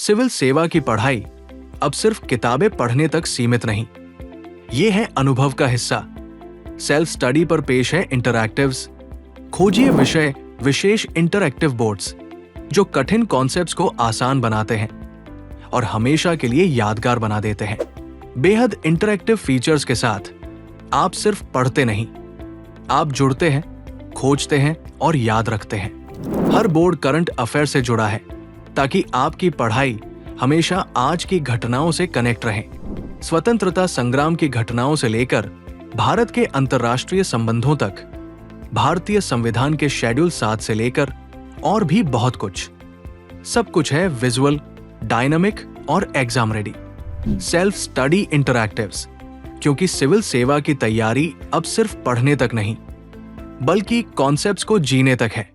Civil सेवा की पढ़ाई अब सिर्फ किताबें पढ़ने तक सीमित नहीं, ये है अनुभव का हिस्सा। सेल्फ स्टडी पर पेश है इंटरैक्टिव्स। खोजिए विषय विशेष इंटरैक्टिव बोर्ड्स जो कठिन कॉन्सेप्ट्स को आसान बनाते हैं और हमेशा के लिए यादगार बना देते हैं। बेहद इंटरैक्टिव फीचर्स के साथ आप सिर्फ पढ़ते नहीं, आप जुड़ते हैं, खोजते हैं और याद रखते हैं। हर बोर्ड करंट अफेयर से जुड़ा है ताकि आपकी पढ़ाई हमेशा आज की घटनाओं से कनेक्ट रहे। स्वतंत्रता संग्राम की घटनाओं से लेकर भारत के अंतर्राष्ट्रीय संबंधों तक, भारतीय संविधान के शेड्यूल 7 से लेकर और भी बहुत कुछ। सब कुछ है विजुअल, डायनामिक और एग्जाम रेडी। सेल्फ स्टडी इंटरैक्टिव्स, क्योंकि सिविल सेवा की तैयारी अब सिर्फ पढ़ने तक नहीं बल्कि कॉन्सेप्ट्स को जीने तक है।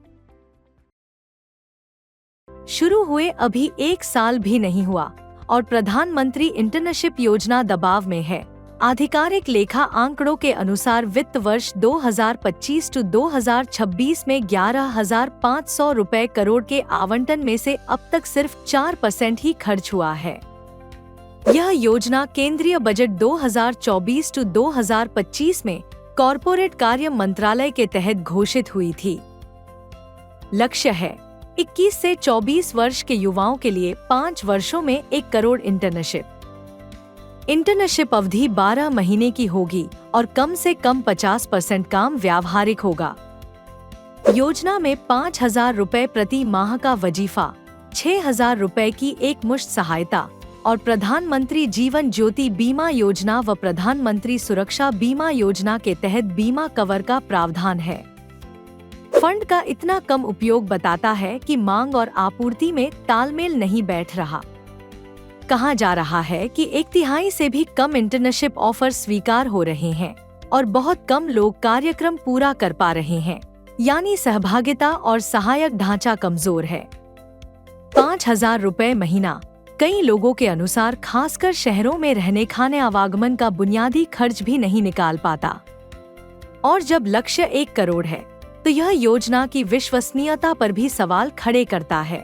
शुरू हुए अभी 1 साल भी नहीं हुआ और प्रधानमंत्री इंटर्नशिप योजना दबाव में है। आधिकारिक लेखा आंकड़ों के अनुसार वित्त वर्ष 2025 टू 2026 में 11,500 रुपए करोड़ के आवंटन में से अब तक सिर्फ 4% ही खर्च हुआ है। यह योजना केंद्रीय बजट 2024 टू 2025 में कॉरपोरेट कार्य मंत्रालय के तहत घोषित हुई थी। लक्ष्य है 21 से 24 वर्ष के युवाओं के लिए 5 वर्षों में 1 करोड़ इंटर्नशिप अवधि 12 महीने की होगी और कम से कम 50% काम व्यावहारिक होगा। योजना में 5,000 रुपए प्रति माह का वजीफा, 6,000 रुपए की एकमुश्त सहायता और प्रधानमंत्री जीवन ज्योति बीमा योजना व प्रधानमंत्री सुरक्षा बीमा योजना के तहत बीमा कवर का प्रावधान है। फंड का इतना कम उपयोग बताता है कि मांग और आपूर्ति में तालमेल नहीं बैठ रहा। कहा जा रहा है कि 1/3 से भी कम इंटर्नशिप ऑफर स्वीकार हो रहे हैं और बहुत कम लोग कार्यक्रम पूरा कर पा रहे हैं, यानी सहभागिता और सहायक ढांचा कमजोर है। 5,000 रुपए महीना कई लोगों के अनुसार खासकर शहरों में रहने खाने आवागमन का बुनियादी खर्च भी नहीं निकाल पाता। और जब लक्ष्य 1 करोड़ है तो यह योजना की विश्वसनीयता पर भी सवाल खड़े करता है।